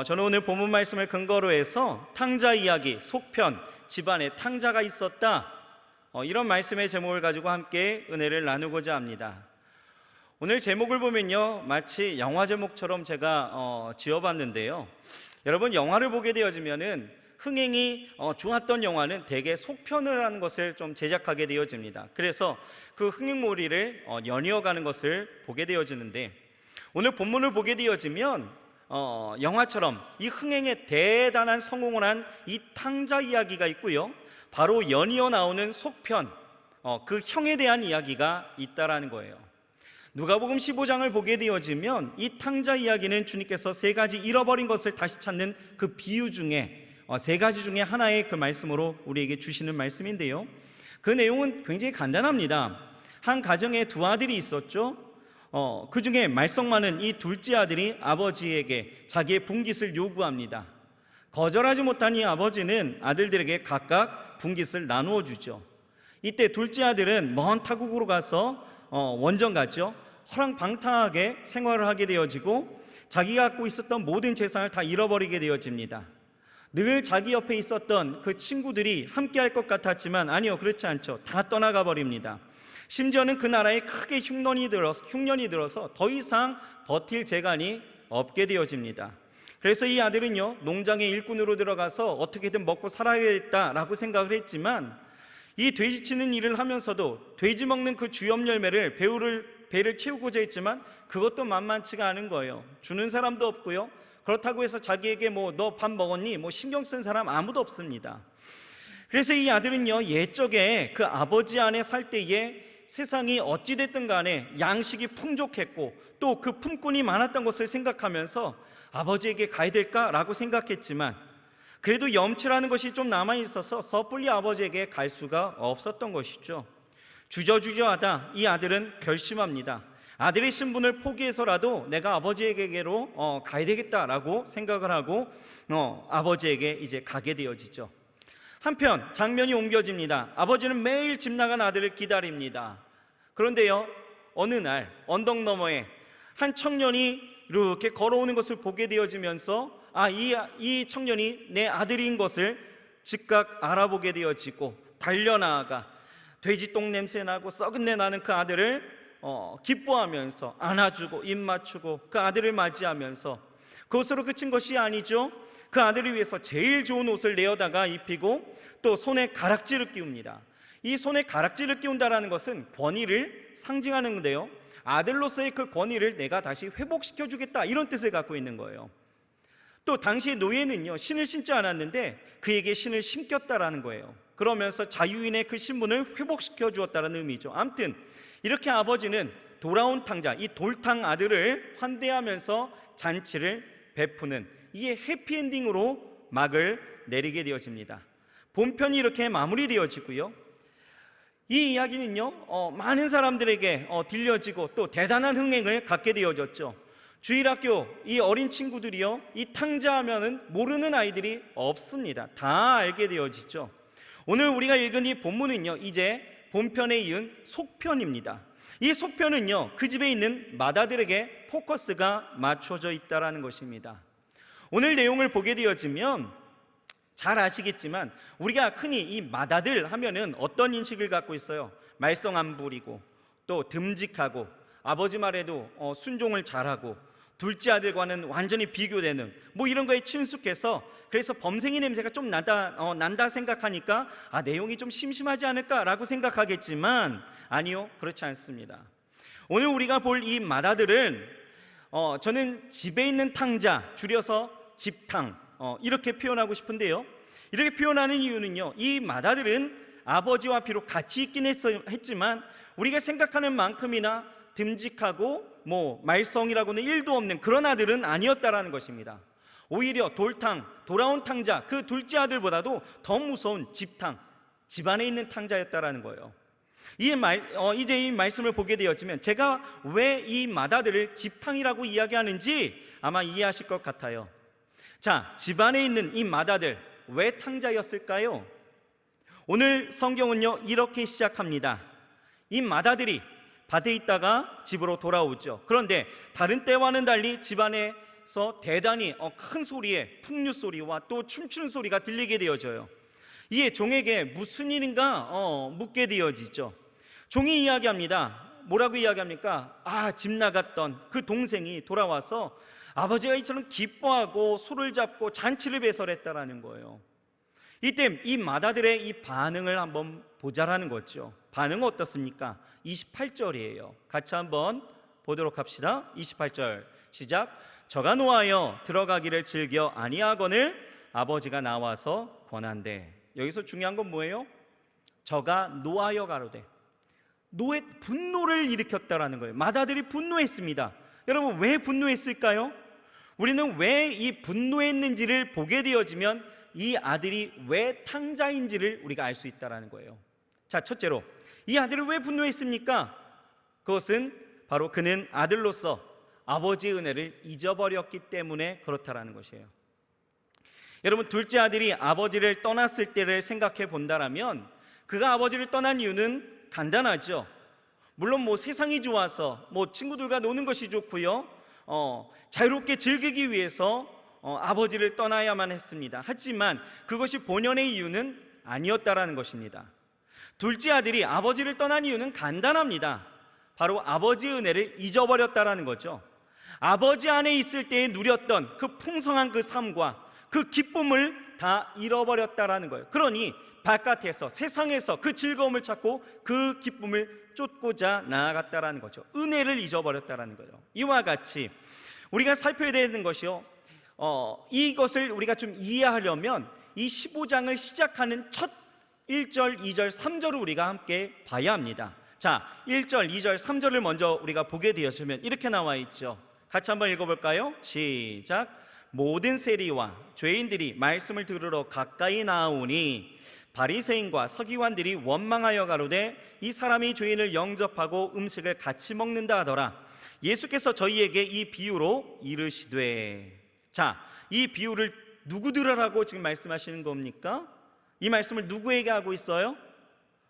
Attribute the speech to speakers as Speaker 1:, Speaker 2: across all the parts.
Speaker 1: 저는 오늘 본문 말씀을 근거로 해서 탕자 이야기, 속편, 집안에 탕자가 있었다, 이런 말씀의 제목을 가지고 함께 은혜를 나누고자 합니다. 오늘 제목을 보면요, 마치 영화 제목처럼 제가 지어봤는데요, 여러분, 영화를 보게 되어지면은 흥행이 좋았던 영화는 대개 속편을 하는 것을 좀 제작하게 되어집니다. 그래서 그 흥행몰이를 연이어가는 것을 보게 되어지는데, 오늘 본문을 보게 되어지면 영화처럼 이 흥행에 대단한 성공을 한 이 탕자 이야기가 있고요, 바로 연이어 나오는 속편, 그 형에 대한 이야기가 있다라는 거예요. 누가복음 15장을 보게 되어지면 이 탕자 이야기는 주님께서 세 가지 잃어버린 것을 다시 찾는 그 비유 중에 세 가지 중에 하나의 그 말씀으로 우리에게 주시는 말씀인데요, 그 내용은 굉장히 간단합니다. 한 가정에 두 아들이 있었죠. 그 중에 말썽 많은 이 둘째 아들이 아버지에게 자기의 분깃을 요구합니다. 거절하지 못한 이 아버지는 아들들에게 각각 분깃을 나누어 주죠. 이때 둘째 아들은 먼 타국으로 가서 원정 갔죠. 허랑방탕하게 생활을 하게 되어지고 자기가 갖고 있었던 모든 재산을 다 잃어버리게 되어집니다. 늘 자기 옆에 있었던 그 친구들이 함께 할 것 같았지만 아니요, 그렇지 않죠. 다 떠나가 버립니다. 심지어는 그 나라에 크게 흉년이 들어서 더 이상 버틸 재간이 없게 되어집니다. 그래서 이 아들은요, 농장의 일꾼으로 들어가서 어떻게든 먹고 살아야겠다라고 생각을 했지만, 이 돼지 치는 일을 하면서도 돼지 먹는 그 주염 열매를 배를 채우고자 했지만 그것도 만만치가 않은 거예요. 주는 사람도 없고요, 그렇다고 해서 자기에게 너 밥 먹었니? 신경 쓴 사람 아무도 없습니다. 그래서 이 아들은요, 옛적에 그 아버지 안에 살 때에 세상이 어찌됐든 간에 양식이 풍족했고 또 그 품꾼이 많았던 것을 생각하면서 아버지에게 가야 될까라고 생각했지만, 그래도 염치라는 것이 좀 남아있어서 섣불리 아버지에게 갈 수가 없었던 것이죠. 주저주저하다 이 아들은 결심합니다. 아들의 신분을 포기해서라도 내가 아버지에게로 가야 되겠다라고 생각을 하고 아버지에게 이제 가게 되어지죠. 한편 장면이 옮겨집니다. 아버지는 매일 집 나간 아들을 기다립니다. 그런데요, 어느 날 언덕 너머에 한 청년이 이렇게 걸어오는 것을 보게 되어지면서 이 청년이 내 아들인 것을 즉각 알아보게 되어지고 달려나가 돼지똥 냄새 나고 썩은 내 나는 그 아들을 기뻐하면서 안아주고 입 맞추고 그 아들을 맞이하면서 그것으로 그친 것이 아니죠. 그 아들을 위해서 제일 좋은 옷을 내어다가 입히고 또 손에 가락지를 끼웁니다. 이 손에 가락지를 끼운다라는 것은 권위를 상징하는 건데요, 아들로서의 그 권위를 내가 다시 회복시켜 주겠다, 이런 뜻을 갖고 있는 거예요. 또 당시 노예는요, 신을 신지 않았는데 그에게 신을 신겼다라는 거예요. 그러면서 자유인의 그 신분을 회복시켜 주었다는 의미죠. 아무튼 이렇게 아버지는 돌아온 탕자, 이 돌탕 아들을 환대하면서 잔치를 베푸는, 이게 해피엔딩으로 막을 내리게 되어집니다. 본편이 이렇게 마무리되어지고요, 이 이야기는요, 많은 사람들에게 들려지고 또 대단한 흥행을 갖게 되어졌죠. 주일학교 이 어린 친구들이요, 이 탕자하면은 모르는 아이들이 없습니다. 다 알게 되어지죠. 오늘 우리가 읽은 이 본문은요, 이제 본편에 이은 속편입니다. 이 속편은요, 그 집에 있는 맏아들에게 포커스가 맞춰져 있다라는 것입니다. 오늘 내용을 보게 되어지면 잘 아시겠지만 우리가 흔히 이 맏아들 하면은 어떤 인식을 갖고 있어요? 말썽 안 부리고 또 듬직하고 아버지 말에도 순종을 잘하고 둘째 아들과는 완전히 비교되는 이런 거에 친숙해서, 그래서 범생이 냄새가 좀 난다 생각하니까 내용이 좀 심심하지 않을까라고 생각하겠지만 아니요, 그렇지 않습니다. 오늘 우리가 볼 이 맏아들은 저는 집에 있는 탕자, 줄여서 집탕, 이렇게 표현하고 싶은데요, 이렇게 표현하는 이유는요, 이 맏아들은 아버지와 비록 같이 있긴 했지만 우리가 생각하는 만큼이나 듬직하고 말썽이라고는 1도 없는 그런 아들은 아니었다라는 것입니다. 오히려 돌아온 탕자, 그 둘째 아들보다도 더 무서운 집탕, 집안에 있는 탕자였다라는 거예요. 이제 이 말씀을 보게 되었지만 제가 왜 이 맏아들을 집탕이라고 이야기하는지 아마 이해하실 것 같아요. 자, 집안에 있는 이 맏아들, 왜 탕자였을까요? 오늘 성경은요, 이렇게 시작합니다. 이 맏아들이 밭에 있다가 집으로 돌아오죠. 그런데 다른 때와는 달리 집안에 안에서 대단히 큰 소리에 풍류 소리와 또 춤추는 소리가 들리게 되어져요. 이에 종에게 무슨 일인가 묻게 되어지죠. 종이 이야기합니다. 뭐라고 이야기합니까? 집 나갔던 그 동생이 돌아와서 아버지가 이처럼 기뻐하고 소를 잡고 잔치를 배설했다라는 거예요. 이때 이 맏아들의 이 반응을 한번 보자라는 거죠. 반응은 어떻습니까? 28절이에요. 같이 한번 보도록 합시다. 28절 시작. 저가 노하여 들어가기를 즐겨 아니하거늘 아버지가 나와서 권한대. 여기서 중요한 건 뭐예요? 저가 노하여 가로되, 분노를 일으켰다라는 거예요. 맏아들이 분노했습니다. 여러분, 왜 분노했을까요? 우리는 왜 이 분노했는지를 보게 되어지면 이 아들이 왜 탕자인지를 우리가 알 수 있다라는 거예요. 자, 첫째로 이 아들이 왜 분노했습니까? 그것은 바로 그는 아들로서 아버지의 은혜를 잊어버렸기 때문에 그렇다라는 것이에요. 여러분, 둘째 아들이 아버지를 떠났을 때를 생각해 본다라면 그가 아버지를 떠난 이유는 간단하죠. 물론 세상이 좋아서 친구들과 노는 것이 좋고요, 자유롭게 즐기기 위해서 아버지를 떠나야만 했습니다. 하지만 그것이 본연의 이유는 아니었다라는 것입니다. 둘째 아들이 아버지를 떠난 이유는 간단합니다. 바로 아버지의 은혜를 잊어버렸다라는 거죠. 아버지 안에 있을 때에 누렸던 그 풍성한 그 삶과 그 기쁨을 다 잃어버렸다라는 거예요. 그러니 바깥에서, 세상에서 그 즐거움을 찾고 그 기쁨을 쫓고자 나아갔다라는 거죠. 은혜를 잊어버렸다라는 거예요. 이와 같이 우리가 살펴야 되는 것이요, 이것을 우리가 좀 이해하려면 이 15장을 시작하는 첫 1절, 2절, 3절을 우리가 함께 봐야 합니다. 자, 1절, 2절, 3절을 먼저 우리가 보게 되었으면 이렇게 나와 있죠. 같이 한번 읽어볼까요? 시작. 모든 세리와 죄인들이 말씀을 들으러 가까이 나오니 바리새인과 서기관들이 원망하여 가로되 이 사람이 죄인을 영접하고 음식을 같이 먹는다 하더라. 예수께서 저희에게 이 비유로 이르시되. 자, 이 비유를 누구 들으라고 지금 말씀하시는 겁니까? 이 말씀을 누구에게 하고 있어요?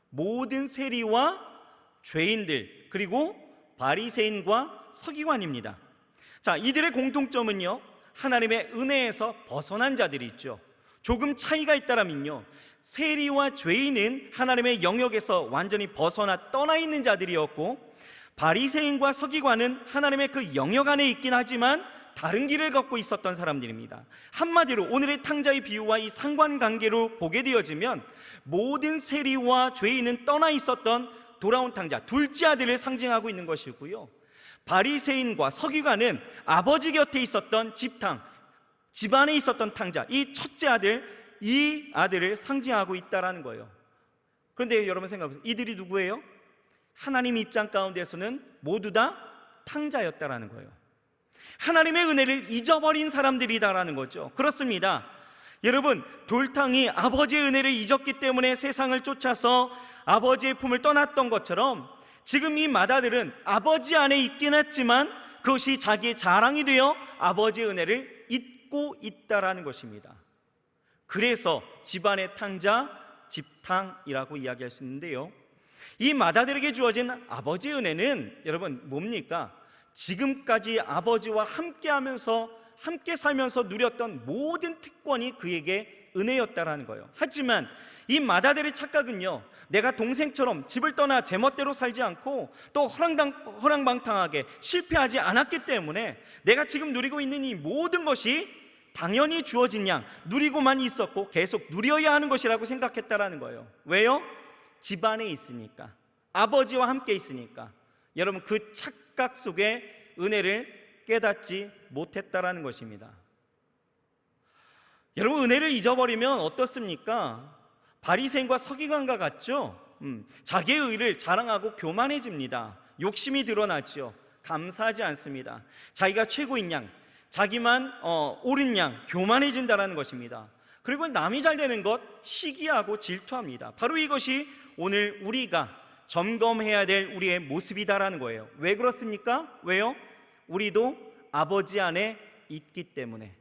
Speaker 1: 모든 세리와 죄인들, 그리고 바리새인과 서기관입니다. 자, 이들의 공통점은요, 하나님의 은혜에서 벗어난 자들이 있죠. 조금 차이가 있다면요, 세리와 죄인은 하나님의 영역에서 완전히 벗어나 떠나 있는 자들이었고, 바리새인과 서기관은 하나님의 그 영역 안에 있긴 하지만 다른 길을 걷고 있었던 사람들입니다. 한마디로 오늘의 탕자의 비유와 이 상관관계로 보게 되어지면 모든 세리와 죄인은 떠나 있었던 돌아온 탕자, 둘째 아들을 상징하고 있는 것이고요, 바리새인과 서기관은 아버지 곁에 있었던 집탕, 집안에 있었던 탕자, 이 첫째 아들, 이 아들을 상징하고 있다라는 거예요. 그런데 여러분 생각해보세요. 이들이 누구예요? 하나님 입장 가운데서는 모두 다 탕자였다라는 거예요. 하나님의 은혜를 잊어버린 사람들이다라는 거죠. 그렇습니다. 여러분, 돌탕이 아버지의 은혜를 잊었기 때문에 세상을 쫓아서 아버지의 품을 떠났던 것처럼 지금 이 맏아들은 아버지 안에 있긴 했지만 그것이 자기의 자랑이 되어 아버지의 은혜를 잊고 있다라는 것입니다. 그래서 집안의 탕자, 집탕이라고 이야기할 수 있는데요, 이 맏아들에게 주어진 아버지의 은혜는 여러분 뭡니까? 지금까지 아버지와 함께 살면서 누렸던 모든 특권이 그에게 은혜였다라는 거예요. 하지만 이 맏아들의 착각은요, 내가 동생처럼 집을 떠나 제멋대로 살지 않고 또 허랑방탕하게 실패하지 않았기 때문에 내가 지금 누리고 있는 이 모든 것이 당연히 주어진 양 누리고만 있었고 계속 누려야 하는 것이라고 생각했다라는 거예요. 왜요? 집안에 있으니까, 아버지와 함께 있으니까. 여러분, 그 착각 속에 은혜를 깨닫지 못했다라는 것입니다. 여러분, 은혜를 잊어버리면 어떻습니까? 바리새인과 서기관과 같죠? 자기의 의를 자랑하고 교만해집니다. 욕심이 드러나죠. 감사하지 않습니다. 자기가 최고인 양, 자기만 옳은 양, 교만해진다라는 것입니다. 그리고 남이 잘 되는 것 시기하고 질투합니다. 바로 이것이 오늘 우리가 점검해야 될 우리의 모습이다라는 거예요. 왜 그렇습니까? 왜요? 우리도 아버지 안에 있기 때문에.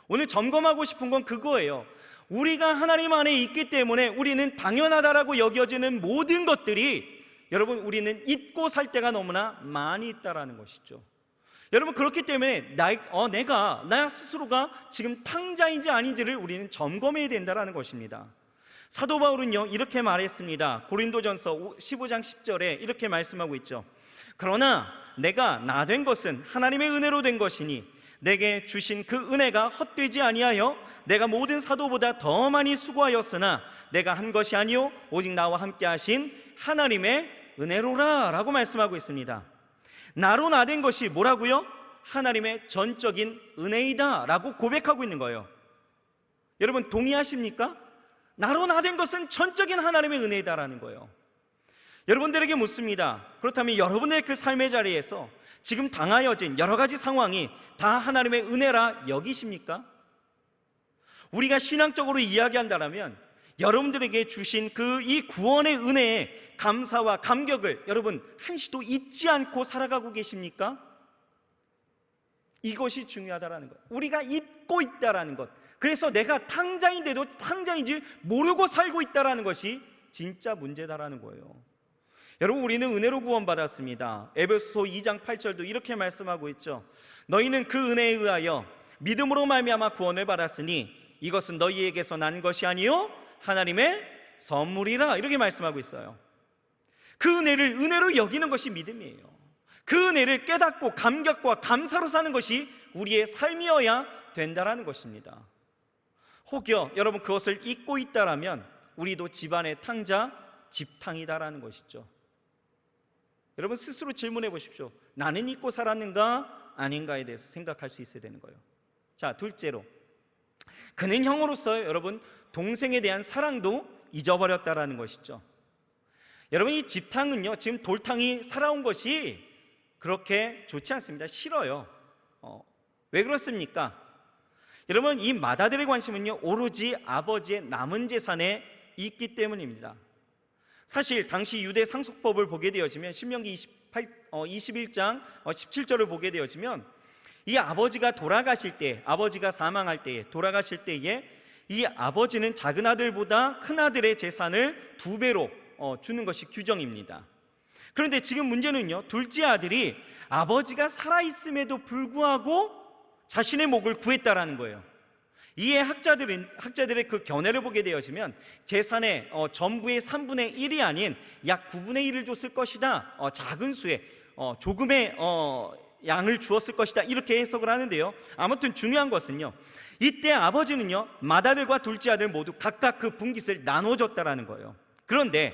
Speaker 1: 오늘 점검하고 싶은 건 그거예요. 우리가 하나님 안에 있기 때문에 우리는 당연하다라고 여겨지는 모든 것들이, 여러분, 우리는 잊고 살 때가 너무나 많이 있다라는 것이죠. 여러분, 그렇기 때문에 나 스스로가 지금 탕자인지 아닌지를 우리는 점검해야 된다는 것입니다. 사도 바울은요 이렇게 말했습니다. 고린도전서 15장 10절에 이렇게 말씀하고 있죠. 그러나 내가 나 된 것은 하나님의 은혜로 된 것이니 내게 주신 그 은혜가 헛되지 아니하여 내가 모든 사도보다 더 많이 수고하였으나 내가 한 것이 아니요 오직 나와 함께 하신 하나님의 은혜로라 라고 말씀하고 있습니다. 나로 나 된 것이 뭐라고요? 하나님의 전적인 은혜이다 라고 고백하고 있는 거예요. 여러분, 동의하십니까? 나로 나 된 것은 전적인 하나님의 은혜이다라는 거예요. 여러분들에게 묻습니다. 그렇다면 여러분의 그 삶의 자리에서 지금 당하여진 여러 가지 상황이 다 하나님의 은혜라 여기십니까? 우리가 신앙적으로 이야기한다면 여러분들에게 주신 그 이 구원의 은혜에 감사와 감격을 여러분 한시도 잊지 않고 살아가고 계십니까? 이것이 중요하다라는 것. 우리가 잊고 있다라는 것. 그래서 내가 탕자인데도 탕자인지 모르고 살고 있다라는 것이 진짜 문제다라는 거예요. 여러분, 우리는 은혜로 구원받았습니다. 에베소서 2장 8절도 이렇게 말씀하고 있죠. 너희는 그 은혜에 의하여 믿음으로 말미암아 구원을 받았으니 이것은 너희에게서 난 것이 아니요 하나님의 선물이라, 이렇게 말씀하고 있어요. 그 은혜를 은혜로 여기는 것이 믿음이에요. 그 은혜를 깨닫고 감격과 감사로 사는 것이 우리의 삶이어야 된다라는 것입니다. 혹여 여러분 그것을 잊고 있다라면 우리도 집안의 탕자, 집탕이다라는 것이죠. 여러분 스스로 질문해 보십시오. 나는 잊고 살았는가 아닌가에 대해서 생각할 수 있어야 되는 거예요. 자, 둘째로, 그는 형으로서 여러분 동생에 대한 사랑도 잊어버렸다라는 것이죠. 여러분, 이 집탕은요 지금 돌탕이 살아온 것이 그렇게 좋지 않습니다. 싫어요. 왜 그렇습니까? 여러분, 이 맏아들의 관심은요 오로지 아버지의 남은 재산에 있기 때문입니다. 사실 당시 유대 상속법을 보게 되어지면 신명기 21장 17절을 보게 되어지면 이 아버지가 돌아가실 때, 아버지가 사망할 때에, 돌아가실 때에 이 아버지는 작은 아들보다 큰 아들의 재산을 2배로 주는 것이 규정입니다. 그런데 지금 문제는요, 둘째 아들이 아버지가 살아있음에도 불구하고 자신의 목을 구했다라는 거예요. 이에 학자들의 그 견해를 보게 되어지면 재산의 전부의 3분의 1이 아닌 약 9분의 1을 줬을 것이다, 작은 수의 조금의 양을 주었을 것이다, 이렇게 해석을 하는데요. 아무튼 중요한 것은요, 이때 아버지는요 맏아들과 둘째 아들 모두 각각 그 분깃을 나눠줬다라는 거예요. 그런데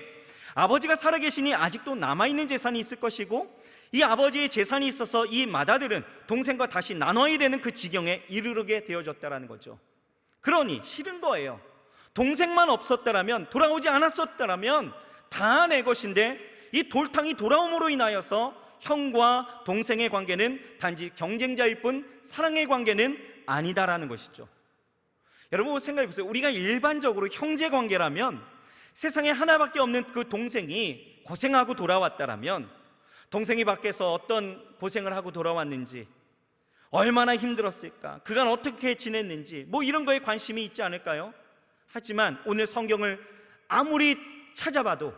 Speaker 1: 아버지가 살아계시니 아직도 남아있는 재산이 있을 것이고 이 아버지의 재산이 있어서 이 맏아들은 동생과 다시 나눠야 되는 그 지경에 이르게 되어졌다라는 거죠. 그러니 싫은 거예요. 동생만 없었다라면, 돌아오지 않았었다라면 다 내 것인데 이 돌탕이 돌아옴으로 인하여서 형과 동생의 관계는 단지 경쟁자일 뿐 사랑의 관계는 아니다라는 것이죠. 여러분 생각해 보세요. 우리가 일반적으로 형제 관계라면 세상에 하나밖에 없는 그 동생이 고생하고 돌아왔다라면 동생이 밖에서 어떤 고생을 하고 돌아왔는지, 얼마나 힘들었을까, 그간 어떻게 지냈는지 뭐 이런 거에 관심이 있지 않을까요? 하지만 오늘 성경을 아무리 찾아봐도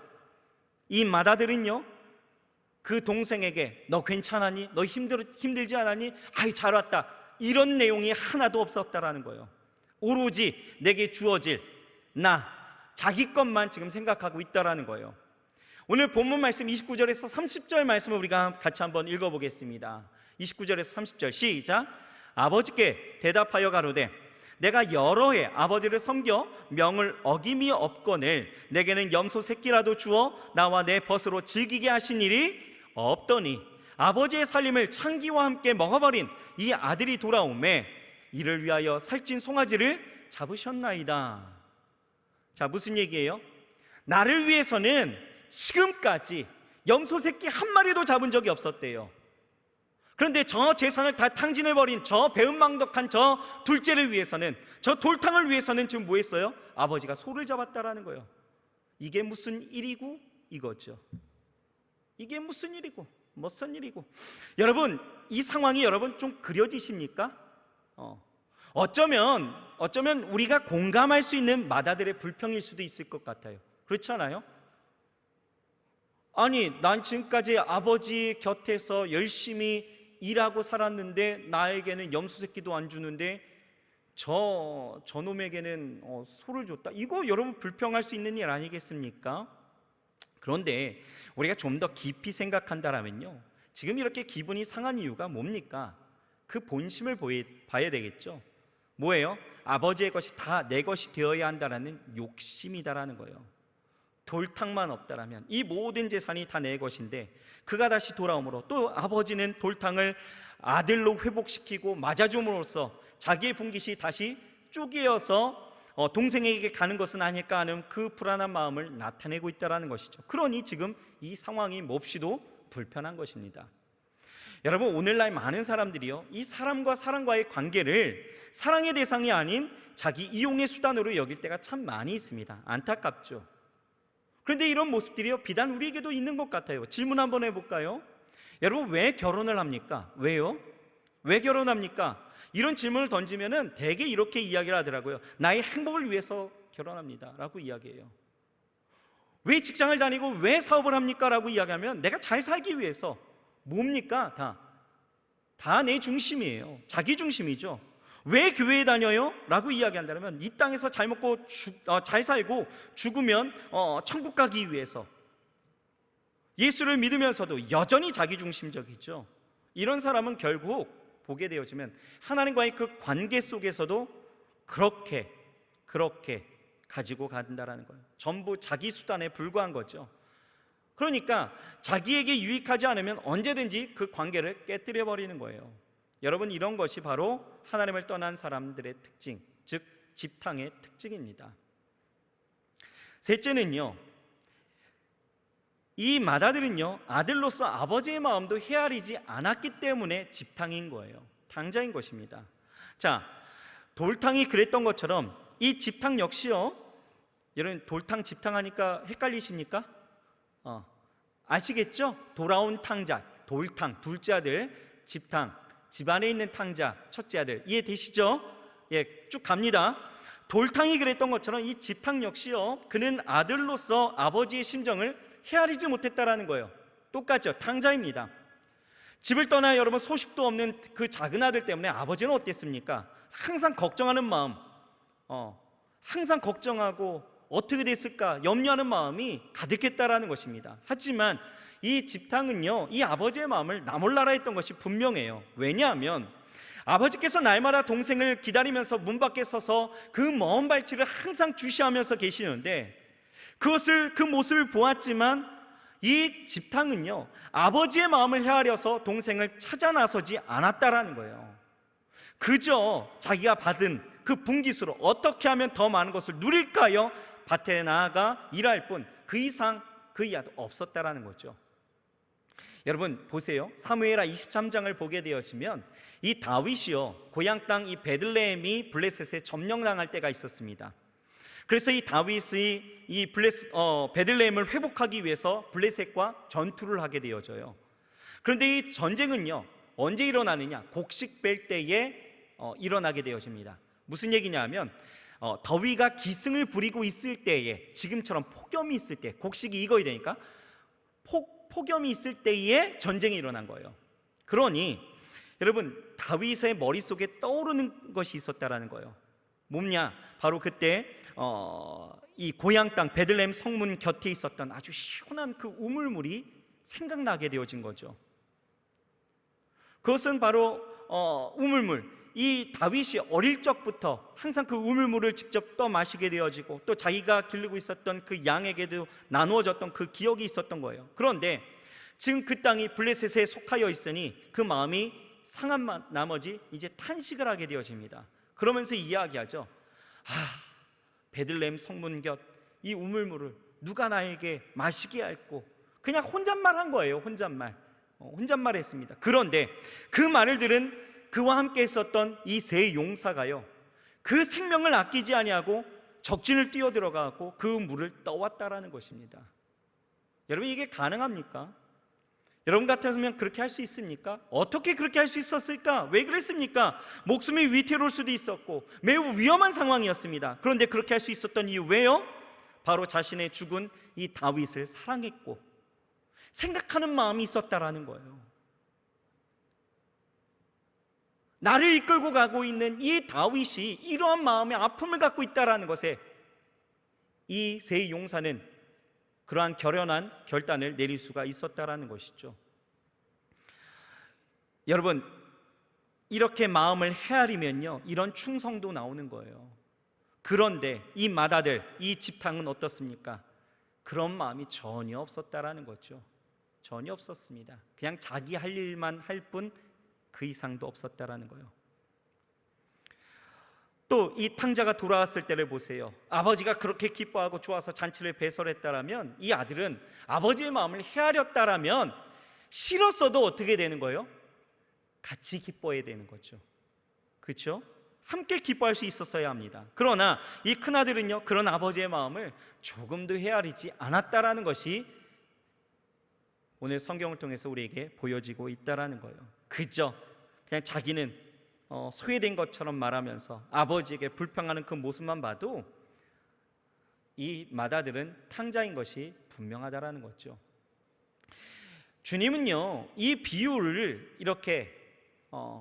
Speaker 1: 이 맏아들은요 그 동생에게 너 괜찮았니? 너 힘들지 않았니? 아이 잘 왔다, 이런 내용이 하나도 없었다라는 거예요. 오로지 내게 주어질 자기 것만 지금 생각하고 있다라는 거예요. 오늘 본문 말씀 29절에서 30절 말씀을 우리가 같이 한번 읽어보겠습니다. 29절에서 30절 시작. 아버지께 대답하여 가로되 내가 여러 해 아버지를 섬겨 명을 어김이 없거늘 내게는 염소 새끼라도 주어 나와 내 벗으로 즐기게 하신 일이 없더니 아버지의 살림을 창기와 함께 먹어버린 이 아들이 돌아오매 이를 위하여 살찐 송아지를 잡으셨나이다. 자, 무슨 얘기예요? 나를 위해서는 지금까지 염소 새끼 한 마리도 잡은 적이 없었대요. 그런데 저 재산을 다 탕진해버린 저 배은망덕한 저 둘째를 위해서는, 저 돌탕을 위해서는 지금 뭐 했어요? 아버지가 소를 잡았다라는 거예요. 이게 무슨 일이고 이거죠. 이게 무슨 일이고 무슨 일이고. 여러분 이 상황이 여러분 좀 그려지십니까? 어쩌면 우리가 공감할 수 있는 맏아들의 불평일 수도 있을 것 같아요. 그렇지 않아요? 아니 난 지금까지 아버지 곁에서 열심히 일하고 살았는데 나에게는 염소 새끼도 안 주는데 저놈에게는 소를 줬다. 이거 여러분 불평할 수 있는 일 아니겠습니까? 그런데 우리가 좀 더 깊이 생각한다면요, 지금 이렇게 기분이 상한 이유가 뭡니까? 그 본심을 봐야 되겠죠. 뭐예요? 아버지의 것이 다 내 것이 되어야 한다라는 욕심이다라는 거예요. 돌탕만 없다라면 이 모든 재산이 다 내 것인데 그가 다시 돌아오므로 또 아버지는 돌탕을 아들로 회복시키고 맞아줌으로써 자기의 분깃이 다시 쪼개어서 동생에게 가는 것은 아닐까 하는 그 불안한 마음을 나타내고 있다는 것이죠. 그러니 지금 이 상황이 몹시도 불편한 것입니다. 여러분, 오늘날 많은 사람들이요, 이 사람과 사람과의 관계를 사랑의 대상이 아닌 자기 이용의 수단으로 여길 때가 참 많이 있습니다. 안타깝죠. 그런데 이런 모습들이요, 비단 우리에게도 있는 것 같아요. 질문 한번 해볼까요? 여러분, 왜 결혼을 합니까? 왜요? 왜 결혼합니까? 이런 질문을 던지면은 대개 이렇게 이야기를 하더라고요. 나의 행복을 위해서 결혼합니다 라고 이야기해요. 왜 직장을 다니고 왜 사업을 합니까? 라고 이야기하면 내가 잘 살기 위해서. 뭡니까? 다 내 중심이에요. 자기 중심이죠. 왜 교회에 다녀요? 라고 이야기한다면 이 땅에서 잘 먹고 잘 살고 죽으면 천국 가기 위해서. 예수를 믿으면서도 여전히 자기중심적이죠. 이런 사람은 결국 보게 되어지면 하나님과의 그 관계 속에서도 그렇게 가지고 간다라는 거예요. 전부 자기 수단에 불과한 거죠. 그러니까 자기에게 유익하지 않으면 언제든지 그 관계를 깨뜨려 버리는 거예요. 여러분, 이런 것이 바로 하나님을 떠난 사람들의 특징, 즉 집탕의 특징입니다. 셋째는요, 이 맏아들은요, 아들로서 아버지의 마음도 헤아리지 않았기 때문에 집탕인 거예요. 탕자인 것입니다. 자, 돌탕이 그랬던 것처럼 이 집탕 역시요, 여러분, 돌탕 집탕 하니까 헷갈리십니까? 아시겠죠? 돌아온 탕자, 돌탕 둘째 아들, 집탕 집안에 있는 탕자 첫째 아들, 이해되시죠? 예, 쭉 갑니다. 돌탕이 그랬던 것처럼 이 집탕 역시요, 그는 아들로서 아버지의 심정을 헤아리지 못했다라는 거예요. 똑같죠? 탕자입니다. 집을 떠나 여러분 소식도 없는 그 작은 아들 때문에 아버지는 어땠습니까? 항상 걱정하는 마음, 항상 걱정하고 어떻게 됐을까 염려하는 마음이 가득했다라는 것입니다. 하지만 이 집탕은요, 이 아버지의 마음을 나몰라라 했던 것이 분명해요. 왜냐하면 아버지께서 날마다 동생을 기다리면서 문 밖에 서서 그 먼 발치를 항상 주시하면서 계시는데 그 모습을 보았지만 이 집탕은요, 아버지의 마음을 헤아려서 동생을 찾아 나서지 않았다라는 거예요. 그저 자기가 받은 그 분깃으로 어떻게 하면 더 많은 것을 누릴까요? 밭에 나아가 일할 뿐 그 이상 그 이하도 없었다라는 거죠. 여러분 보세요. 사무엘하 23장을 보게 되어지면 이 다윗이요, 고향 땅 이 베들레헴이 블레셋에 점령당할 때가 있었습니다. 그래서 이 다윗이 이 베들레헴을 회복하기 위해서 블레셋과 전투를 하게 되어져요. 그런데 이 전쟁은요, 언제 일어나느냐? 곡식 뺄 때에 일어나게 되어집니다. 무슨 얘기냐 하면 더위가 기승을 부리고 있을 때에, 지금처럼 폭염이 있을 때, 곡식이 익어야 되니까 폭염이 있을 때에 전쟁이 일어난 거예요. 그러니 여러분, 다윗의 머릿속에 떠오르는 것이 있었다라는 거예요. 뭐냐? 바로 그때 이 고향 땅 베들레헴 성문 곁에 있었던 아주 시원한 그 우물물이 생각나게 되어진 거죠. 그것은 바로 우물물. 이 다윗이 어릴 적부터 항상 그 우물물을 직접 떠 마시게 되어지고 또 자기가 기르고 있었던 그 양에게도 나누어졌던 그 기억이 있었던 거예요. 그런데 지금 그 땅이 블레셋에 속하여 있으니 그 마음이 상한 나머지 이제 탄식을 하게 되어집니다. 그러면서 이야기하죠. 베들레헴 성문 곁 이 우물물을 누가 나에게 마시게 할꼬. 그냥 혼잣말 한 거예요. 혼잣말 했습니다. 그런데 그 말을 들은 그와 함께 있었던 이 세 용사가요, 그 생명을 아끼지 아니하고 적진을 뛰어들어가고 그 물을 떠왔다라는 것입니다. 여러분, 이게 가능합니까? 여러분 같았으면 그렇게 할 수 있습니까? 어떻게 그렇게 할 수 있었을까? 왜 그랬습니까? 목숨이 위태로울 수도 있었고 매우 위험한 상황이었습니다. 그런데 그렇게 할 수 있었던 이유 왜요? 바로 자신의 죽은 이 다윗을 사랑했고 생각하는 마음이 있었다라는 거예요. 나를 이끌고 가고 있는 이 다윗이 이러한 마음의 아픔을 갖고 있다라는 것에 이 세 용사는 그러한 결연한 결단을 내릴 수가 있었다라는 것이죠. 여러분, 이렇게 마음을 헤아리면요, 이런 충성도 나오는 거예요. 그런데 이 맏아들, 이 집탕은 어떻습니까? 그런 마음이 전혀 없었다라는 거죠. 전혀 없었습니다. 그냥 자기 할 일만 할 뿐 그 이상도 없었다라는 거예요. 또 이 탕자가 돌아왔을 때를 보세요. 아버지가 그렇게 기뻐하고 좋아서 잔치를 배설했다라면 이 아들은 아버지의 마음을 헤아렸다라면 싫었어도 어떻게 되는 거예요? 같이 기뻐해야 되는 거죠. 그렇죠? 함께 기뻐할 수 있었어야 합니다. 그러나 이 큰아들은요, 그런 아버지의 마음을 조금도 헤아리지 않았다라는 것이 오늘 성경을 통해서 우리에게 보여지고 있다라는 거예요. 그저 그냥 자기는 소외된 것처럼 말하면서 아버지에게 불평하는 그 모습만 봐도 이 맏아들은 탕자인 것이 분명하다라는 거죠. 주님은요, 이 비유를 이렇게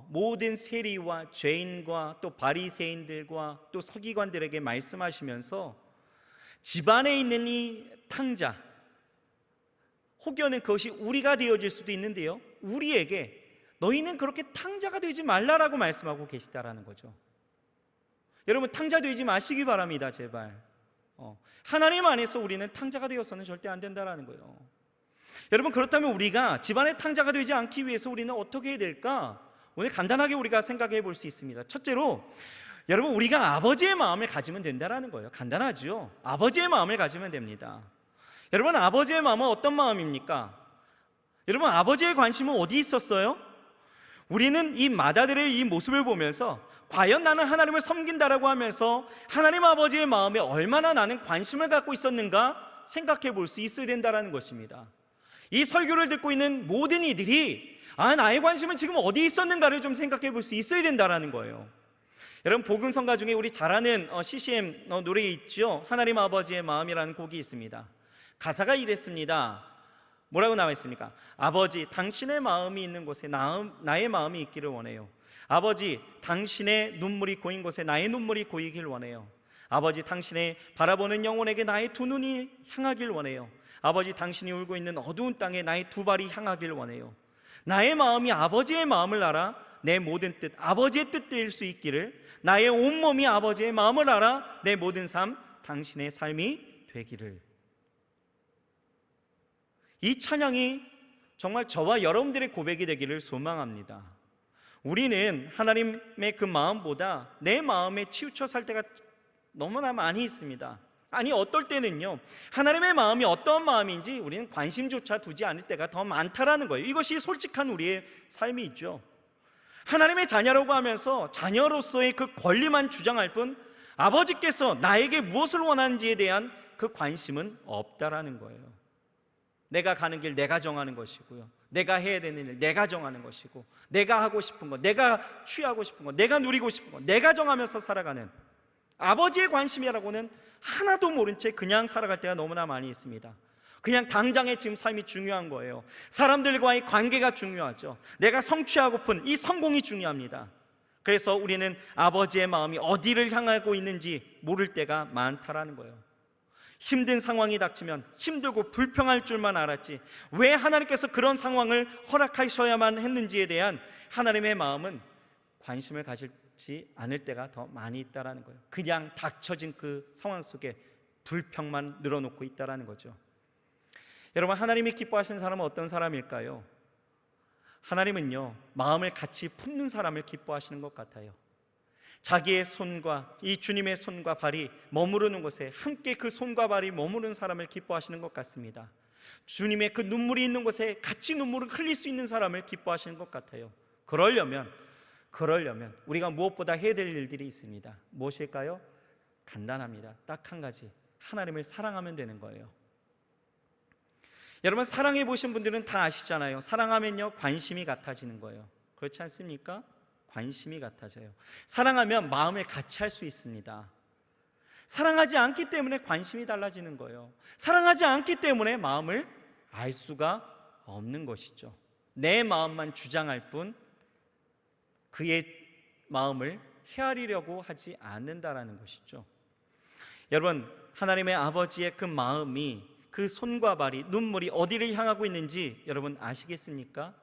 Speaker 1: 모든 세리와 죄인과 또 바리새인들과 또 서기관들에게 말씀하시면서 집안에 있는 이 탕자, 혹여는 그것이 우리가 되어질 수도 있는데요, 우리에게 너희는 그렇게 탕자가 되지 말라라고 말씀하고 계시다라는 거죠. 여러분, 탕자 되지 마시기 바랍니다. 제발. 하나님 안에서 우리는 탕자가 되어서는 절대 안 된다라는 거예요. 여러분, 그렇다면 우리가 집안의 탕자가 되지 않기 위해서 우리는 어떻게 해야 될까? 오늘 간단하게 우리가 생각해 볼 수 있습니다. 첫째로, 여러분, 우리가 아버지의 마음을 가지면 된다라는 거예요. 간단하죠. 아버지의 마음을 가지면 됩니다. 여러분, 아버지의 마음은 어떤 마음입니까? 여러분, 아버지의 관심은 어디 있었어요? 우리는 이 맏아들의 이 모습을 보면서 과연 나는 하나님을 섬긴다라고 하면서 하나님 아버지의 마음에 얼마나 나는 관심을 갖고 있었는가 생각해 볼 수 있어야 된다는 것입니다. 이 설교를 듣고 있는 모든 이들이 나의 관심은 지금 어디 있었는가를 좀 생각해 볼 수 있어야 된다는 거예요. 여러분, 복음성가 중에 우리 잘 아는 CCM 노래에 있죠. 하나님 아버지의 마음이라는 곡이 있습니다. 가사가 이랬습니다. 뭐라고 나와 있습니까? 아버지, 당신의 마음이 있는 곳에 나의 마음이 있기를 원해요. 아버지, 당신의 눈물이 고인 곳에 나의 눈물이 고이길 원해요. 아버지, 당신의 바라보는 영혼에게 나의 두 눈이 향하길 원해요. 아버지, 당신이 울고 있는 어두운 땅에 나의 두 발이 향하길 원해요. 나의 마음이 아버지의 마음을 알아 내 모든 뜻, 아버지의 뜻대일 수 있기를, 나의 온몸이 아버지의 마음을 알아 내 모든 삶, 당신의 삶이 되기를. 이 찬양이 정말 저와 여러분들의 고백이 되기를 소망합니다. 우리는 하나님의 그 마음보다 내 마음에 치우쳐 살 때가 너무나 많이 있습니다. 아니, 어떨 때는요, 하나님의 마음이 어떤 마음인지 우리는 관심조차 두지 않을 때가 더 많다라는 거예요. 이것이 솔직한 우리의 삶이 있죠. 하나님의 자녀라고 하면서 자녀로서의 그 권리만 주장할 뿐 아버지께서 나에게 무엇을 원하는지에 대한 그 관심은 없다라는 거예요. 내가 가는 길 내가 정하는 것이고요, 내가 해야 되는 일 내가 정하는 것이고, 내가 하고 싶은 것, 내가 취하고 싶은 것, 내가 누리고 싶은 것 내가 정하면서 살아가는 아버지의 관심이라고는 하나도 모른 채 그냥 살아갈 때가 너무나 많이 있습니다. 그냥 당장의 지금 삶이 중요한 거예요. 사람들과의 관계가 중요하죠. 내가 성취하고픈 이 성공이 중요합니다. 그래서 우리는 아버지의 마음이 어디를 향하고 있는지 모를 때가 많다라는 거예요. 힘든 상황이 닥치면 힘들고 불평할 줄만 알았지 왜 하나님께서 그런 상황을 허락하셔야만 했는지에 대한 하나님의 마음은 관심을 가지지 않을 때가 더 많이 있다라는 거예요. 그냥 닥쳐진 그 상황 속에 불평만 늘어놓고 있다라는 거죠. 여러분, 하나님이 기뻐하시는 사람은 어떤 사람일까요? 하나님은요, 마음을 같이 품는 사람을 기뻐하시는 것 같아요. 자기의 손과 이 주님의 손과 발이 머무르는 곳에 함께 그 손과 발이 머무르는 사람을 기뻐하시는 것 같습니다. 주님의 그 눈물이 있는 곳에 같이 눈물을 흘릴 수 있는 사람을 기뻐하시는 것 같아요. 그러려면 우리가 무엇보다 해야 될 일들이 있습니다. 무엇일까요? 간단합니다. 딱 한 가지, 하나님을 사랑하면 되는 거예요. 여러분, 사랑해 보신 분들은 다 아시잖아요. 사랑하면요, 관심이 같아지는 거예요. 그렇지 않습니까? 관심이 같아져요. 사랑하면 마음을 같이 할 수 있습니다. 사랑하지 않기 때문에 관심이 달라지는 거예요. 사랑하지 않기 때문에 마음을 알 수가 없는 것이죠. 내 마음만 주장할 뿐 그의 마음을 헤아리려고 하지 않는다라는 것이죠. 여러분, 하나님의 아버지의 그 마음이, 그 손과 발이, 눈물이 어디를 향하고 있는지 여러분 아시겠습니까?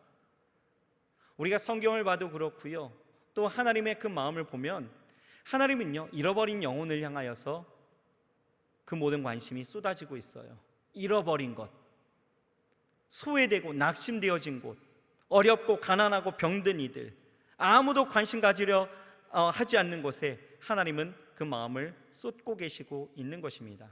Speaker 1: 우리가 성경을 봐도 그렇고요, 또 하나님의 그 마음을 보면 하나님은요, 잃어버린 영혼을 향하여서 그 모든 관심이 쏟아지고 있어요. 잃어버린 것, 소외되고 낙심되어진 곳, 어렵고 가난하고 병든 이들, 아무도 관심 가지려 하지 않는 곳에 하나님은 그 마음을 쏟고 계시고 있는 것입니다.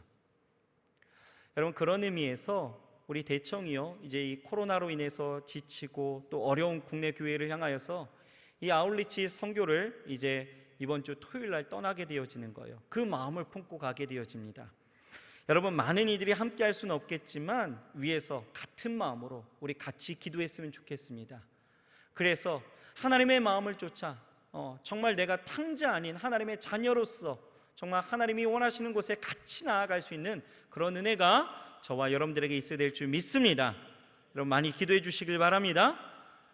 Speaker 1: 여러분, 그런 의미에서 우리 대청이요, 이제 이 코로나로 인해서 지치고 또 어려운 국내 교회를 향하여서 이 아울리치 선교를 이제 이번 주 토요일 날 떠나게 되어지는 거예요. 그 마음을 품고 가게 되어집니다. 여러분, 많은 이들이 함께 할 수는 없겠지만 위에서 같은 마음으로 우리 같이 기도했으면 좋겠습니다. 그래서 하나님의 마음을 쫓아 정말 내가 탕자 아닌 하나님의 자녀로서 정말 하나님이 원하시는 곳에 같이 나아갈 수 있는 그런 은혜가 저와 여러분들에게 있어야 될 줄 믿습니다. 여러분, 많이 기도해 주시길 바랍니다.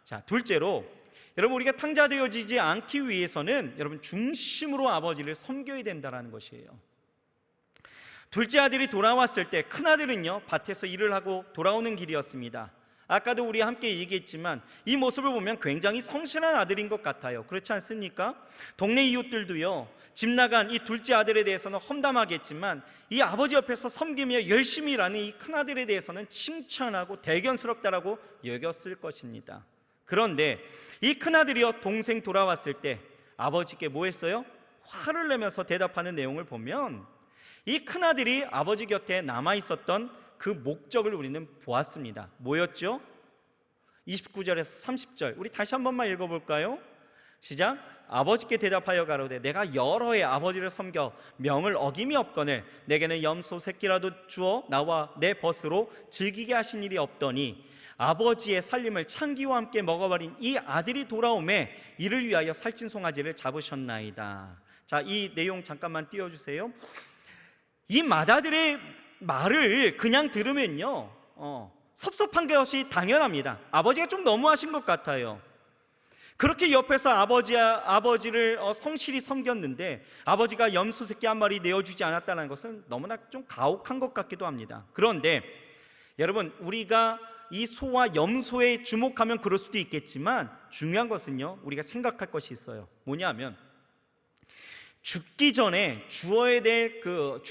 Speaker 1: 자, 둘째로, 여러분, 우리가 탕자 되어지지 않기 위해서는 여러분 중심으로 아버지를 섬겨야 된다는 것이에요. 둘째 아들이 돌아왔을 때 큰아들은요, 밭에서 일을 하고 돌아오는 길이었습니다. 아까도 우리 함께 얘기했지만 이 모습을 보면 굉장히 성실한 아들인 것 같아요. 그렇지 않습니까? 동네 이웃들도요, 집 나간 이 둘째 아들에 대해서는 험담하겠지만 이 아버지 옆에서 섬기며 열심히 일하는 이 큰아들에 대해서는 칭찬하고 대견스럽다라고 여겼을 것입니다. 그런데 이 큰아들이요, 동생 돌아왔을 때 아버지께 뭐 했어요? 화를 내면서 대답하는 내용을 보면 이 큰아들이 아버지 곁에 남아있었던 그 목적을 우리는 보았습니다. 뭐였죠? 29절에서 30절 우리 다시 한 번만 읽어볼까요? 시작. 아버지께 대답하여 가로되 내가 여러 해 아버지를 섬겨 명을 어김이 없거늘 내게는 염소 새끼라도 주어 나와 내 벗으로 즐기게 하신 일이 없더니 아버지의 살림을 창기와 함께 먹어버린 이 아들이 돌아오매 이를 위하여 살찐 송아지를 잡으셨나이다. 자, 이 내용 잠깐만 띄워주세요. 이 맏아들의 말을 그냥 들으면요, 섭섭한 것이 당연합니다. 아버지가 좀 너무하신 것 같아요. 그렇게 옆에서 아버지를 성실히 섬겼는데 아버지가 염소 새끼 한 마리 내어주지 않았다는 것은 너무나 좀 가혹한 것 같기도 합니다. 그런데 여러분, 우리가 이 소와 염소에 주목하면 그럴 수도 있겠지만 중요한 것은요, 우리가 생각할 것이 있어요. 뭐냐면 죽기 전에 주어야 될 그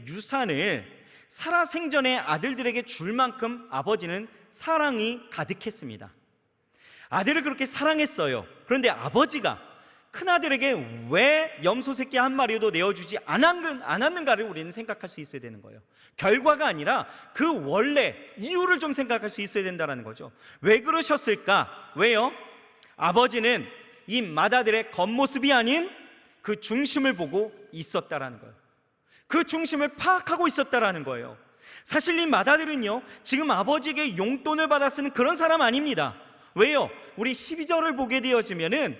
Speaker 1: 유산을 살아생전에 아들들에게 줄 만큼 아버지는 사랑이 가득했습니다. 아들을 그렇게 사랑했어요. 그런데 아버지가 큰아들에게 왜 염소 새끼 한 마리도 내어주지 않았는가를 우리는 생각할 수 있어야 되는 거예요. 결과가 아니라 그 원래 이유를 좀 생각할 수 있어야 된다는 거죠. 왜 그러셨을까? 왜요? 아버지는 이 맏아들의 겉모습이 아닌 그 중심을 보고 있었다라는 거예요. 그 중심을 파악하고 있었다라는 거예요. 사실 이 맏아들은요, 지금 아버지에게 용돈을 받아 쓰는 그런 사람 아닙니다. 왜요? 우리 12절을 보게 되어지면은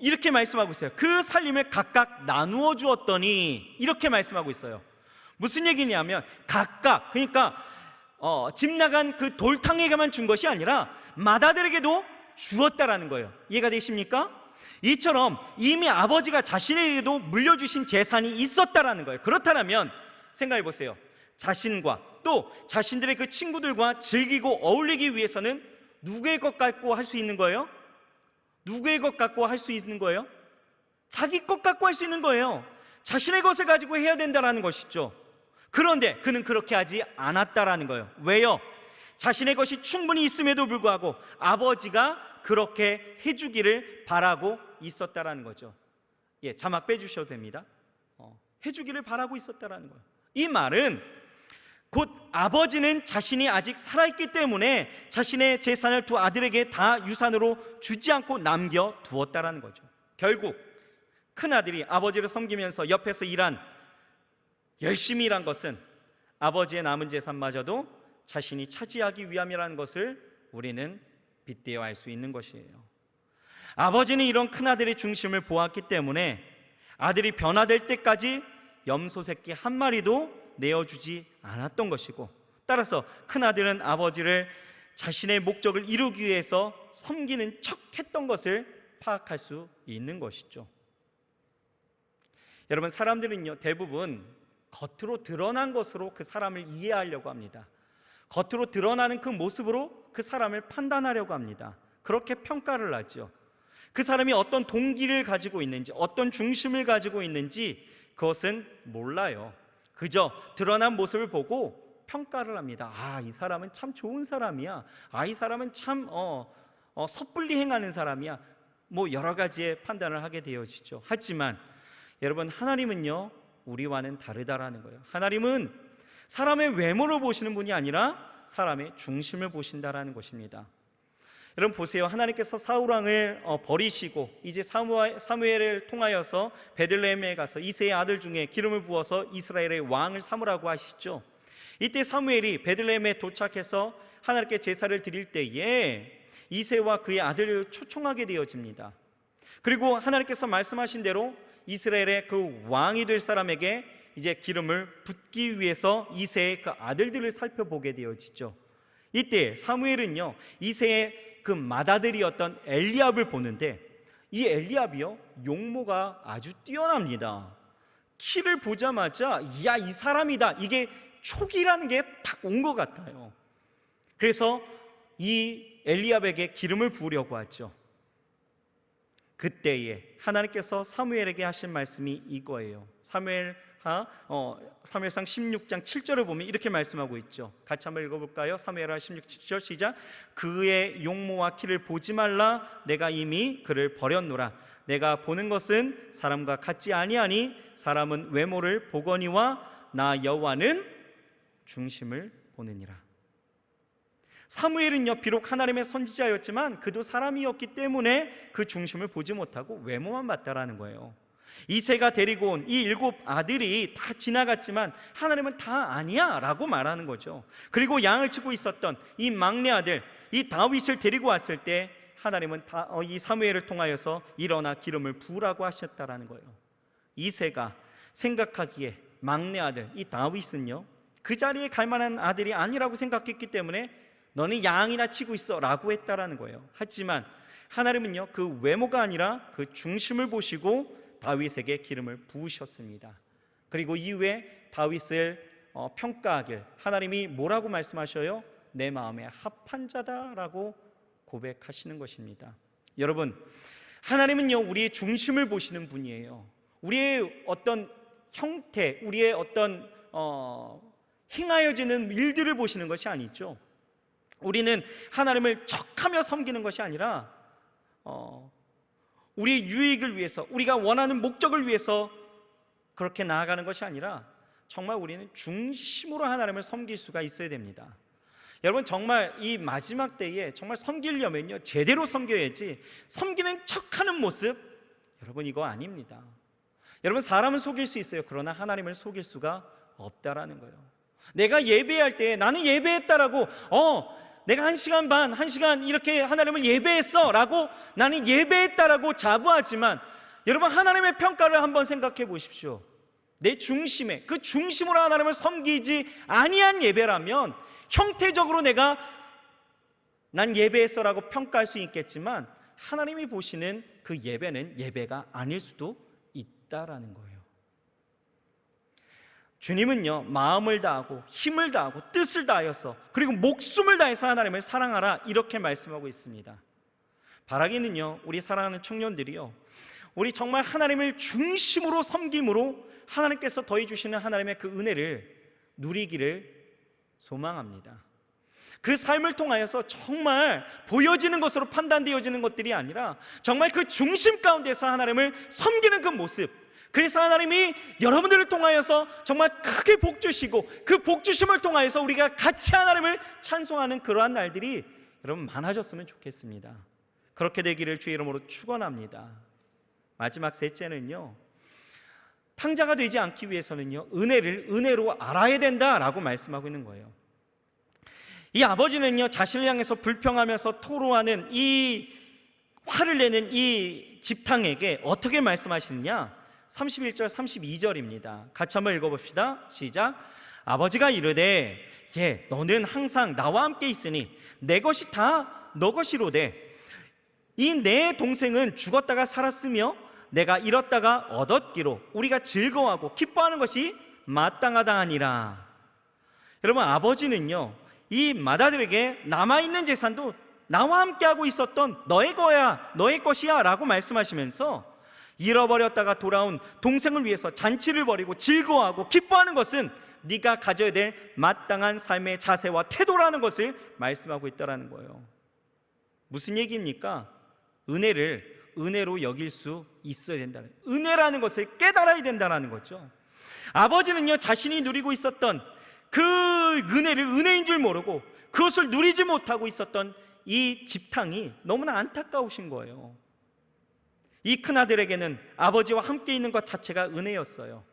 Speaker 1: 이렇게 말씀하고 있어요. 그 살림을 각각 나누어 주었더니 이렇게 말씀하고 있어요. 무슨 얘기냐면 각각, 그러니까 집 나간 그 돌탕에게만 준 것이 아니라 맏아들에게도 주었다라는 거예요. 이해가 되십니까? 이처럼 이미 아버지가 자신에게도 물려주신 재산이 있었다라는 거예요. 그렇다면 생각해 보세요. 자신과 또 자신들의 그 친구들과 즐기고 어울리기 위해서는 누구의 것 갖고 할 수 있는 거예요? 누구의 것 갖고 할 수 있는 거예요? 자기 것 갖고 할 수 있는 거예요. 자신의 것을 가지고 해야 된다라는 것이죠. 그런데 그는 그렇게 하지 않았다라는 거예요. 왜요? 자신의 것이 충분히 있음에도 불구하고 아버지가 그렇게 해주기를 바라고 있었다라는 거죠. 예, 자막 빼주셔도 됩니다. 해주기를 바라고 있었다라는 거예요. 이 말은 곧 아버지는 자신이 아직 살아있기 때문에 자신의 재산을 두 아들에게 다 유산으로 주지 않고 남겨두었다라는 거죠. 결국 큰아들이 아버지를 섬기면서 옆에서 열심히 일한 것은 아버지의 남은 재산마저도 자신이 차지하기 위함이라는 것을 우리는 빗대어 알 수 있는 것이에요. 아버지는 이런 큰아들의 중심을 보았기 때문에 아들이 변화될 때까지 염소 새끼 한 마리도 내어주지 않았던 것이고, 따라서 큰아들은 아버지를 자신의 목적을 이루기 위해서 섬기는 척 했던 것을 파악할 수 있는 것이죠. 여러분, 사람들은요 대부분 겉으로 드러난 것으로 그 사람을 이해하려고 합니다. 겉으로 드러나는 그 모습으로 그 사람을 판단하려고 합니다. 그렇게 평가를 하죠. 그 사람이 어떤 동기를 가지고 있는지, 어떤 중심을 가지고 있는지 그것은 몰라요. 그저 드러난 모습을 보고 평가를 합니다. 아, 이 사람은 참 좋은 사람이야. 아, 이 사람은 참 섣불리 행하는 사람이야. 뭐 여러 가지의 판단을 하게 되어지죠. 하지만 여러분, 하나님은요 우리와는 다르다라는 거예요. 하나님은 사람의 외모를 보시는 분이 아니라 사람의 중심을 보신다라는 것입니다. 여러분 보세요. 하나님께서 사울 왕을 버리시고 이제 사무엘을 통하여서 베들레헴에 가서 이새의 아들 중에 기름을 부어서 이스라엘의 왕을 삼으라고 하시죠. 이때 사무엘이 베들레헴에 도착해서 하나님께 제사를 드릴 때에 이새와 그의 아들을 초청하게 되어집니다. 그리고 하나님께서 말씀하신 대로 이스라엘의 그 왕이 될 사람에게 이제 기름을 붓기 위해서 이새의 그 아들들을 살펴보게 되어지죠. 이때 사무엘은요 이새의 그 맏아들이었던 엘리압을 보는데, 이 엘리압이요 용모가 아주 뛰어납니다. 키를 보자마자 야, 이 사람이다, 이게 촉이라는 게 딱 온 것 같아요. 그래서 이 엘리압에게 기름을 부으려고 하죠. 그때에 하나님께서 사무엘에게 하신 말씀이 이거예요. 사무엘상 16장 7절을 보면 이렇게 말씀하고 있죠. 같이 한번 읽어볼까요? 사무엘하 16절 시작. 그의 용모와 키를 보지 말라. 내가 이미 그를 버렸노라. 내가 보는 것은 사람과 같지 아니하니 사람은 외모를 보거니와 나 여호와는 중심을 보느니라. 사무엘은요 비록 하나님의 선지자였지만 그도 사람이었기 때문에 그 중심을 보지 못하고 외모만 봤다라는 거예요. 이새가 데리고 온 이 7 아들이 다 지나갔지만 하나님은 다 아니야 라고 말하는 거죠. 그리고 양을 치고 있었던 이 막내 아들 이 다윗을 데리고 왔을 때 하나님은 이 사무엘을 통하여서 일어나 기름을 부으라고 하셨다라는 거예요. 이새가 생각하기에 막내 아들 이 다윗은요 그 자리에 갈 만한 아들이 아니라고 생각했기 때문에 너는 양이나 치고 있어 라고 했다라는 거예요. 하지만 하나님은요 그 외모가 아니라 그 중심을 보시고 다윗에게 기름을 부으셨습니다. 그리고 이후에 다윗을 평가하길 하나님이 뭐라고 말씀하셔요? 내 마음에 합한 자다라고 고백하시는 것입니다. 여러분, 하나님은요 우리의 중심을 보시는 분이에요. 우리의 어떤 형태, 우리의 어떤 행하여지는 일들을 보시는 것이 아니죠. 우리는 하나님을 척하며 섬기는 것이 아니라 우리의 유익을 위해서, 우리가 원하는 목적을 위해서 그렇게 나아가는 것이 아니라 정말 우리는 중심으로 하나님을 섬길 수가 있어야 됩니다. 여러분, 정말 이 마지막 때에 정말 섬기려면요 제대로 섬겨야지 섬기는 척하는 모습, 여러분 이거 아닙니다. 여러분, 사람을 속일 수 있어요. 그러나 하나님을 속일 수가 없다라는 거예요. 내가 예배할 때 나는 예배했다라고 내가 1시간 반, 1시간 이렇게 하나님을 예배했어 라고 나는 예배했다라고 자부하지만 여러분, 하나님의 평가를 한번 생각해 보십시오. 내 중심에, 그 중심으로 하나님을 섬기지 아니한 예배라면 형태적으로 내가 난 예배했어 라고 평가할 수 있겠지만 하나님이 보시는 그 예배는 예배가 아닐 수도 있다라는 거예요. 주님은요 마음을 다하고 힘을 다하고 뜻을 다하여서 그리고 목숨을 다해서 하나님을 사랑하라 이렇게 말씀하고 있습니다. 바라기는요 우리 사랑하는 청년들이요 우리 정말 하나님을 중심으로 섬김으로 하나님께서 더해 주시는 하나님의 그 은혜를 누리기를 소망합니다. 그 삶을 통하여서 정말 보여지는 것으로 판단되어지는 것들이 아니라 정말 그 중심 가운데서 하나님을 섬기는 그 모습, 그래서 하나님이 여러분들을 통하여서 정말 크게 복 주시고 그 복 주심을 통하여서 우리가 같이 하나님을 찬송하는 그러한 날들이 여러분 많아졌으면 좋겠습니다. 그렇게 되기를 주의 이름으로 축원합니다. 마지막 셋째는요 탕자가 되지 않기 위해서는요 은혜를 은혜로 알아야 된다라고 말씀하고 있는 거예요. 이 아버지는요 자신을 향해서 불평하면서 토로하는 이 화를 내는 이 집탕에게 어떻게 말씀하시느냐? 31절 32절입니다. 같이 한번 읽어봅시다. 시작. 아버지가 이르되 너는 항상 나와 함께 있으니 내 것이 다 너 것이로되 이 내 동생은 죽었다가 살았으며 내가 잃었다가 얻었기로 우리가 즐거워하고 기뻐하는 것이 마땅하다 하니라. 여러분, 아버지는요 이 맏아들에게 남아있는 재산도 나와 함께하고 있었던 너의 거야, 너의 것이야 라고 말씀하시면서 잃어버렸다가 돌아온 동생을 위해서 잔치를 벌이고 즐거워하고 기뻐하는 것은 네가 가져야 될 마땅한 삶의 자세와 태도라는 것을 말씀하고 있다는 거예요. 무슨 얘기입니까? 은혜를 은혜로 여길 수 있어야 된다는, 은혜라는 것을 깨달아야 된다는 거죠. 아버지는요 자신이 누리고 있었던 그 은혜를 은혜인 줄 모르고 그것을 누리지 못하고 있었던 이 집탕이 너무나 안타까우신 거예요. 이 큰아들에게는 아버지와 함께 있는 것 자체가 은혜였어요.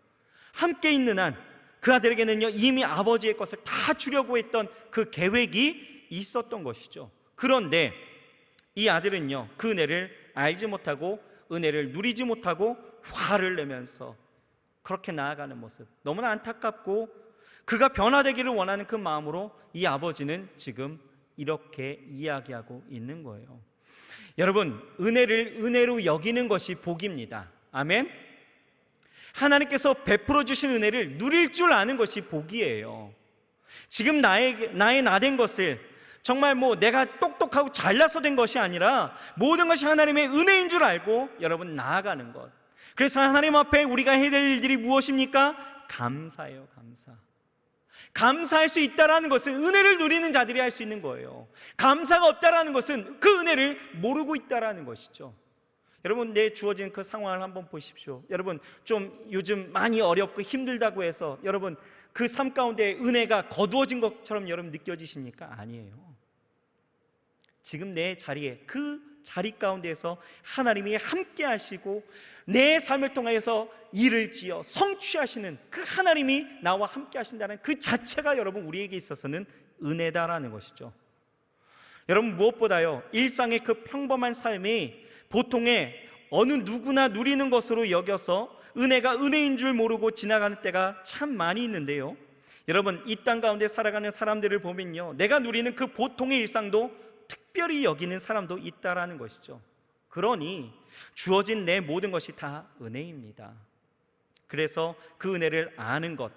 Speaker 1: 함께 있는 한 그 아들에게는요 이미 아버지의 것을 다 주려고 했던 그 계획이 있었던 것이죠. 그런데 이 아들은요 그 은혜를 알지 못하고 은혜를 누리지 못하고 화를 내면서 그렇게 나아가는 모습, 너무나 안타깝고 그가 변화되기를 원하는 그 마음으로 이 아버지는 지금 이렇게 이야기하고 있는 거예요. 여러분, 은혜를 은혜로 여기는 것이 복입니다. 아멘. 하나님께서 베풀어 주신 은혜를 누릴 줄 아는 것이 복이에요. 지금 나의 나된 것을 정말 내가 똑똑하고 잘나서 된 것이 아니라 모든 것이 하나님의 은혜인 줄 알고 여러분 나아가는 것. 그래서 하나님 앞에 우리가 해야 될 일들이 무엇입니까? 감사예요. 감사할 수 있다라는 것은 은혜를 누리는 자들이 할 수 있는 거예요. 감사가 없다라는 것은 그 은혜를 모르고 있다라는 것이죠. 여러분, 내 주어진 그 상황을 한번 보십시오. 여러분, 좀 요즘 많이 어렵고 힘들다고 해서 여러분 그 삶 가운데 은혜가 거두어진 것처럼 여러분 느껴지십니까? 아니에요. 지금 내 자리에, 그 자리 가운데에서 하나님이 함께 하시고 내 삶을 통하여서 일을 지어 성취하시는 그 하나님이 나와 함께 하신다는 그 자체가 여러분 우리에게 있어서는 은혜다라는 것이죠. 여러분, 무엇보다요 일상의 그 평범한 삶이 보통의 어느 누구나 누리는 것으로 여겨서 은혜가 은혜인 줄 모르고 지나가는 때가 참 많이 있는데요, 여러분 이 땅 가운데 살아가는 사람들을 보면요 내가 누리는 그 보통의 일상도 특별히 여기는 사람도 있다라는 것이죠. 그러니 주어진 내 모든 것이 다 은혜입니다. 그래서 그 은혜를 아는 것,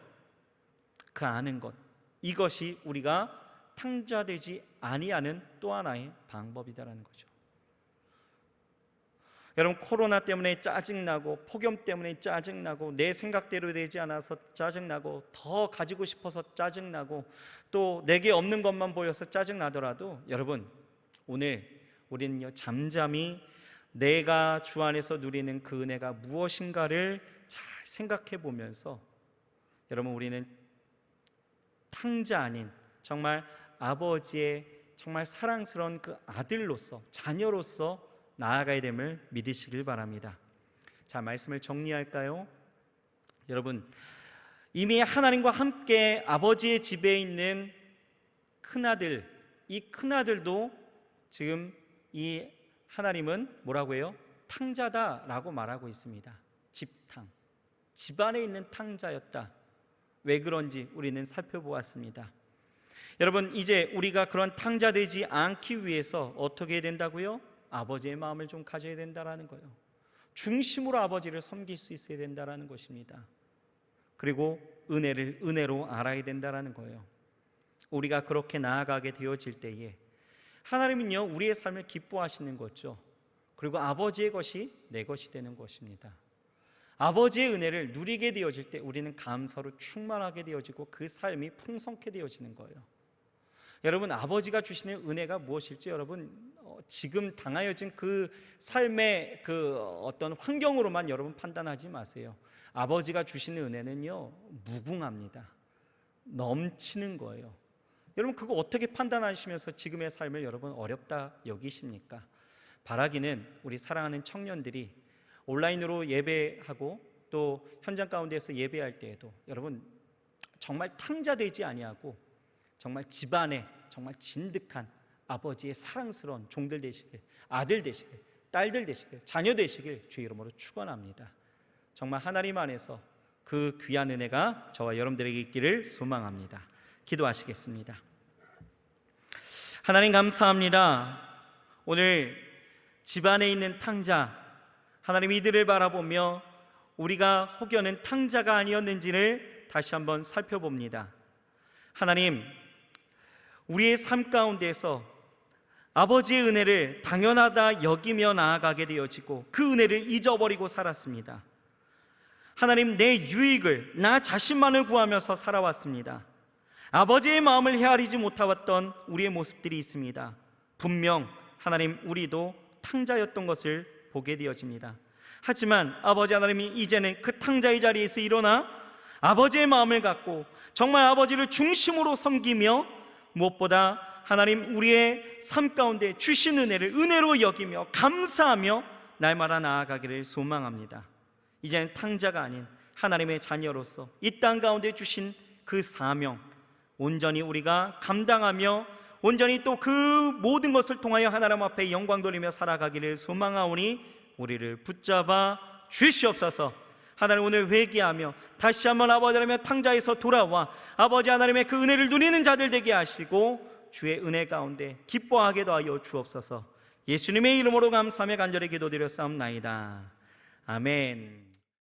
Speaker 1: 그 아는 것, 이것이 우리가 탕자되지 아니하는 또 하나의 방법이다라는 거죠. 여러분, 코로나 때문에 짜증나고 폭염 때문에 짜증나고 내 생각대로 되지 않아서 짜증나고 더 가지고 싶어서 짜증나고 또 내게 없는 것만 보여서 짜증나더라도 여러분, 오늘 우리는요 잠잠히 내가 주 안에서 누리는 그 은혜가 무엇인가를 잘 생각해 보면서 여러분 우리는 탕자 아닌 정말 아버지의 정말 사랑스러운 그 아들로서, 자녀로서 나아가야 됨을 믿으시길 바랍니다. 자, 말씀을 정리할까요? 여러분, 이미 하나님과 함께 아버지의 집에 있는 큰아들, 이 큰아들도 지금 이 하나님은 뭐라고 해요? 탕자다라고 말하고 있습니다. 집탕, 집안에 있는 탕자였다. 왜 그런지 우리는 살펴보았습니다. 여러분, 이제 우리가 그런 탕자 되지 않기 위해서 어떻게 해야 된다고요? 아버지의 마음을 좀 가져야 된다라는 거예요. 중심으로 아버지를 섬길 수 있어야 된다라는 것입니다. 그리고 은혜를 은혜로 알아야 된다라는 거예요. 우리가 그렇게 나아가게 되어질 때에 하나님은요 우리의 삶을 기뻐하시는 거죠. 그리고 아버지의 것이 내 것이 되는 것입니다. 아버지의 은혜를 누리게 되어질 때 우리는 감사로 충만하게 되어지고 그 삶이 풍성케 되어지는 거예요. 여러분, 아버지가 주시는 은혜가 무엇일지 여러분 지금 당하여진 그 삶의 그 어떤 환경으로만 여러분 판단하지 마세요. 아버지가 주시는 은혜는요 무궁합니다. 넘치는 거예요. 여러분, 그거 어떻게 판단하시면서 지금의 삶을 여러분 어렵다 여기십니까? 바라기는 우리 사랑하는 청년들이 온라인으로 예배하고 또 현장 가운데서 예배할 때에도 여러분 정말 탕자되지 아니하고 정말 집안에 정말 진득한 아버지의 사랑스러운 종들 되시길, 아들 되시길, 딸들 되시길, 자녀 되시길 주의 이름으로 축원합니다. 정말 하나님 안에서 그 귀한 은혜가 저와 여러분들에게 있기를 소망합니다. 기도하시겠습니다. 하나님 감사합니다. 오늘 집안에 있는 탕자, 하나님 이들을 바라보며 우리가 혹여는 탕자가 아니었는지를 다시 한번 살펴봅니다. 하나님, 우리의 삶 가운데서 아버지의 은혜를 당연하다 여기며 나아가게 되어지고 그 은혜를 잊어버리고 살았습니다. 하나님, 내 유익을, 나 자신만을 구하면서 살아왔습니다. 아버지의 마음을 헤아리지 못해왔던 우리의 모습들이 있습니다. 분명 하나님, 우리도 탕자였던 것을 보게 되어집니다. 하지만 아버지 하나님이 이제는 그 탕자의 자리에서 일어나 아버지의 마음을 갖고 정말 아버지를 중심으로 섬기며 무엇보다 하나님 우리의 삶 가운데 주신 은혜를 은혜로 여기며 감사하며 날마다 나아가기를 소망합니다. 이제는 탕자가 아닌 하나님의 자녀로서 이 땅 가운데 주신 그 사명 온전히 우리가 감당하며 온전히 또 그 모든 것을 통하여 하나님 앞에 영광 돌리며 살아가기를 소망하오니 우리를 붙잡아 주시옵소서. 하나님, 오늘 회개하며 다시 한번 아버지 하나님의 탕자에서 돌아와 아버지 하나님의 그 은혜를 누리는 자들 되게 하시고 주의 은혜 가운데 기뻐하게 하여 주옵소서. 예수님의 이름으로 감사하며 간절히 기도드렸사옵나이다. 아멘.